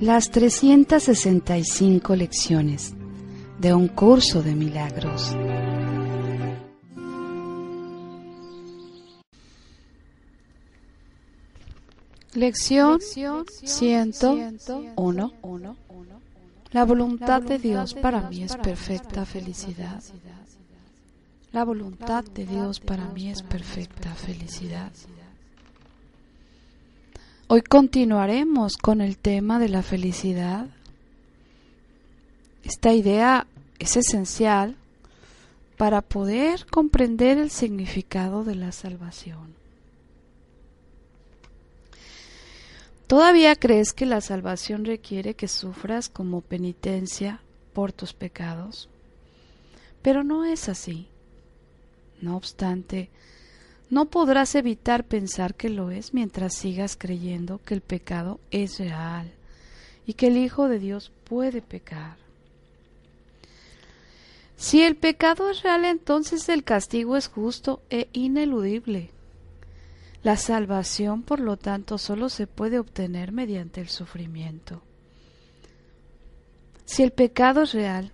Las 365 lecciones de un curso de milagros. Lección 101. La voluntad de Dios para mí es perfecta felicidad. La voluntad de Dios para mí es perfecta felicidad. Hoy continuaremos con el tema de la felicidad. Esta idea es esencial para poder comprender el significado de la salvación. ¿Todavía crees que la salvación requiere que sufras como penitencia por tus pecados? Pero no es así. No obstante, no podrás evitar pensar que lo es mientras sigas creyendo que el pecado es real y que el Hijo de Dios puede pecar. Si el pecado es real, entonces el castigo es justo e ineludible. La salvación, por lo tanto, solo se puede obtener mediante el sufrimiento. Si el pecado es real,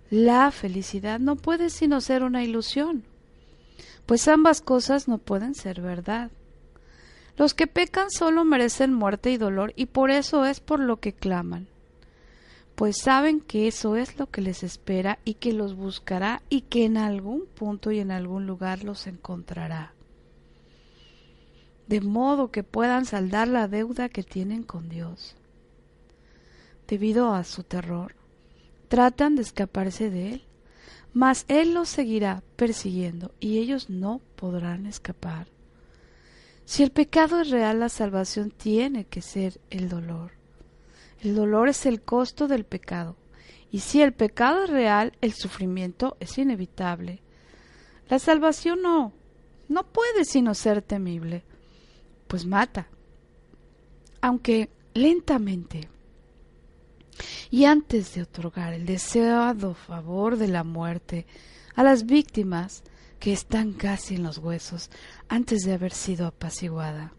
la felicidad no puede sino ser una ilusión, pues ambas cosas no pueden ser verdad. Los que pecan solo merecen muerte y dolor, y por eso es por lo que claman, pues saben que eso es lo que les espera y que los buscará y que en algún punto y en algún lugar los encontrará, de modo que puedan saldar la deuda que tienen con Dios. Debido a su terror, tratan de escaparse de Él, mas Él los seguirá persiguiendo y ellos no podrán escapar. Si el pecado es real, la salvación tiene que ser el dolor. El dolor es el costo del pecado, y si el pecado es real, el sufrimiento es inevitable. La salvación no puede sino ser temible, pues mata, aunque lentamente. Y antes de otorgar el deseado favor de la muerte a las víctimas que están casi en los huesos antes de haber sido apaciguada,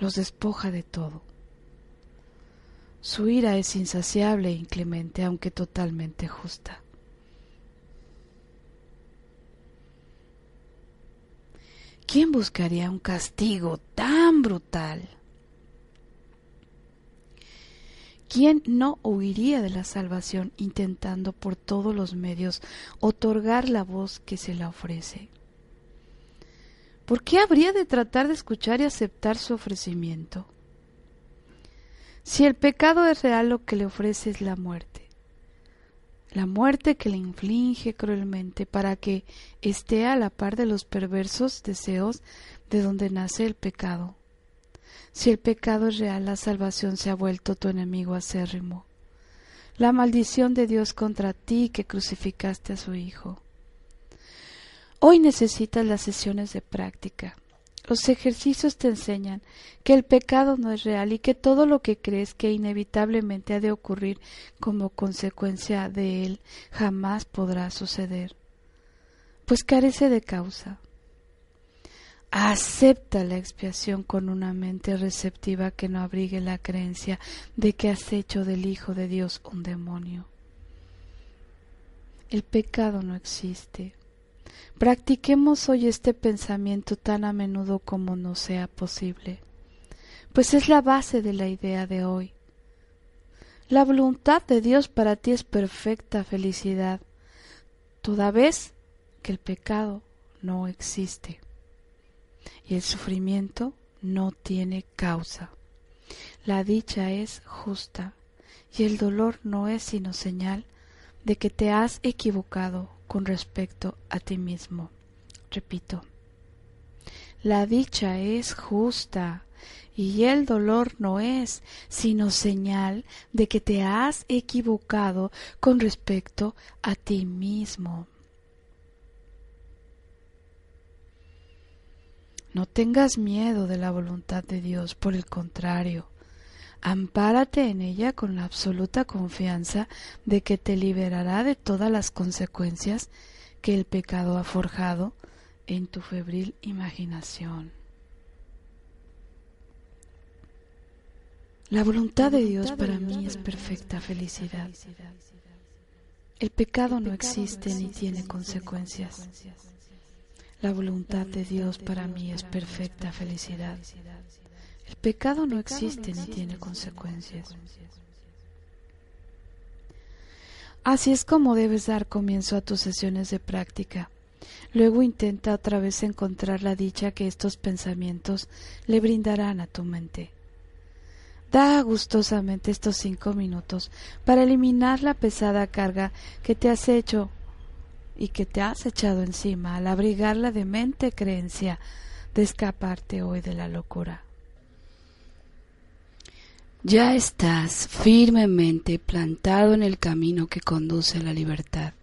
los despoja de todo. Su ira es insaciable e inclemente, aunque totalmente justa. ¿Quién buscaría un castigo tan brutal? ¿Quién no huiría de la salvación intentando por todos los medios otorgar la voz que se la ofrece? ¿Por qué habría de tratar de escuchar y aceptar su ofrecimiento? Si el pecado es real, lo que le ofrece es la muerte que le inflige cruelmente para que esté a la par de los perversos deseos de donde nace el pecado. Si el pecado es real, la salvación se ha vuelto tu enemigo acérrimo, la maldición de Dios contra ti que crucificaste a su Hijo. Hoy necesitas las sesiones de práctica. Los ejercicios te enseñan que el pecado no es real y que todo lo que crees que inevitablemente ha de ocurrir como consecuencia de él jamás podrá suceder, pues carece de causa. Acepta la expiación con una mente receptiva que no abrigue la creencia de que has hecho del Hijo de Dios un demonio. El pecado no existe. Practiquemos hoy este pensamiento tan a menudo como nos sea posible, pues es la base de la idea de hoy. La voluntad de Dios para ti es perfecta felicidad, toda vez que el pecado no existe y el sufrimiento no tiene causa. La dicha es justa y el dolor no es sino señal de que te has equivocado con respecto a ti mismo. Repito, la dicha es justa y el dolor no es sino señal de que te has equivocado con respecto a ti mismo. No tengas miedo de la voluntad de Dios, por el contrario, ampárate en ella con la absoluta confianza de que te liberará de todas las consecuencias que el pecado ha forjado en tu febril imaginación. La voluntad de Dios para mí es perfecta felicidad. El pecado no existe ni tiene consecuencias. La voluntad de Dios para mí es perfecta felicidad. El pecado no existe ni tiene consecuencias. Así es como debes dar comienzo a tus sesiones de práctica. Luego intenta otra vez encontrar la dicha que estos pensamientos le brindarán a tu mente. Da gustosamente estos 5 minutos para eliminar la pesada carga que te has hecho y que te has echado encima al abrigar la demente creencia de escaparte hoy de la locura. Ya estás firmemente plantado en el camino que conduce a la libertad.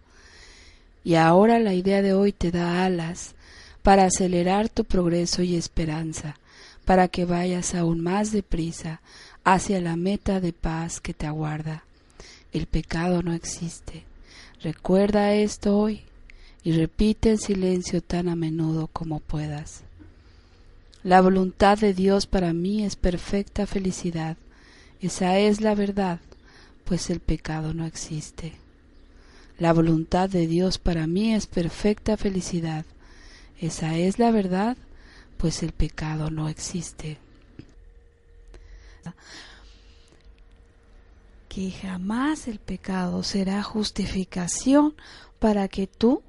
Y ahora la idea de hoy te da alas para acelerar tu progreso y esperanza, para que vayas aún más deprisa hacia la meta de paz que te aguarda. El pecado no existe. Recuerda esto hoy y repite en silencio tan a menudo como puedas. La voluntad de Dios para mí es perfecta felicidad. Esa es la verdad, pues el pecado no existe. La voluntad de Dios para mí es perfecta felicidad. Esa es la verdad, pues el pecado no existe. Que jamás el pecado será justificación para que tú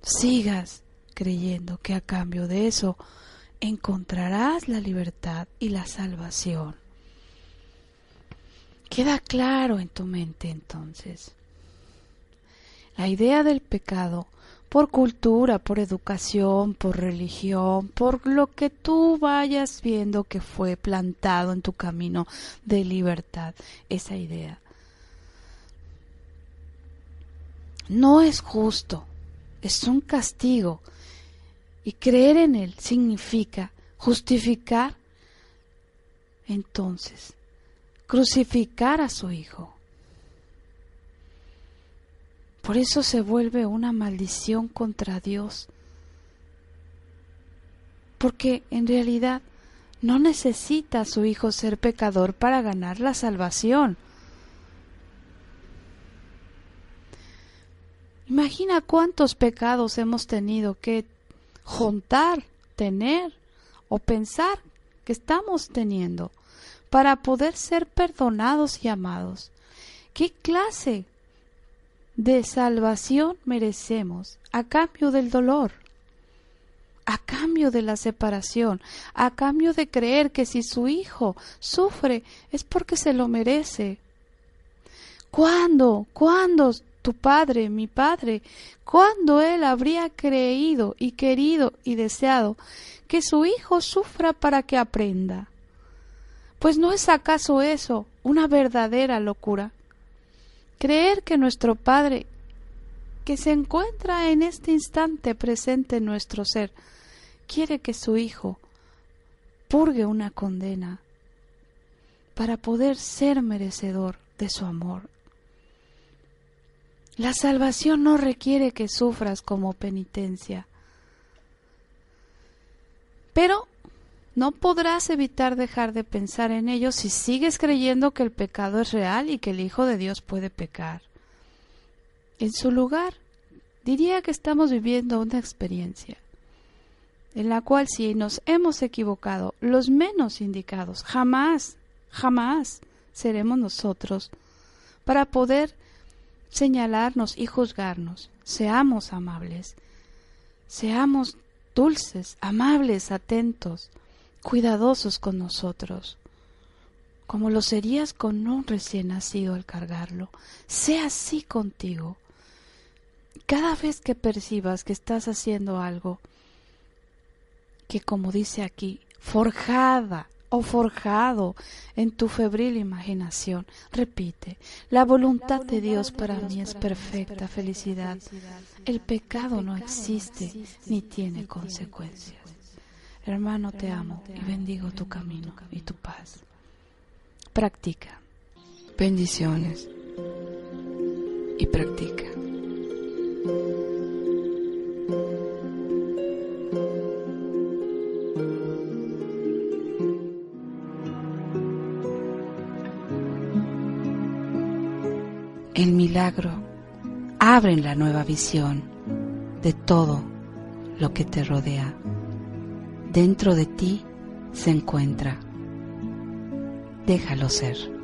sigas creyendo que a cambio de eso encontrarás la libertad y la salvación. Queda claro en tu mente entonces. La idea del pecado, por cultura, por educación, por religión, por lo que tú vayas viendo que fue plantado en tu camino de libertad, esa idea no es justo, es un castigo, y creer en él significa justificar, entonces, crucificar a su Hijo. Por eso se vuelve una maldición contra Dios, porque en realidad no necesita a su Hijo ser pecador para ganar la salvación. Imagina cuántos pecados hemos tenido que juntar, tener o pensar que estamos teniendo para poder ser perdonados y amados. ¿Qué clase de salvación merecemos a cambio del dolor, a cambio de la separación, a cambio de creer que si su Hijo sufre es porque se lo merece? ¿Cuándo tu padre, mi padre, cuándo él habría creído y querido y deseado que su Hijo sufra para que aprenda? Pues ¿no es acaso eso una verdadera locura? Creer que nuestro Padre, que se encuentra en este instante presente en nuestro ser, quiere que su Hijo purgue una condena para poder ser merecedor de su amor. La salvación no requiere que sufras como penitencia, pero no podrás evitar dejar de pensar en ello si sigues creyendo que el pecado es real y que el Hijo de Dios puede pecar. En su lugar, diría que estamos viviendo una experiencia en la cual, si nos hemos equivocado, los menos indicados jamás seremos nosotros para poder señalarnos y juzgarnos. Seamos amables, seamos dulces, amables, atentos, cuidadosos con nosotros, como lo serías con un recién nacido al cargarlo. Sé así contigo. Cada vez que percibas que estás haciendo algo que, como dice aquí, forjada o forjado en tu febril imaginación, repite: la voluntad de Dios para mí es perfecta felicidad. El pecado no existe ni tiene consecuencias. Hermano, te amo y bendigo tu camino y tu paz. Practica. Bendiciones. Y practica. el milagro abren la nueva visión de todo lo que te rodea. Dentro de ti se encuentra. Déjalo ser.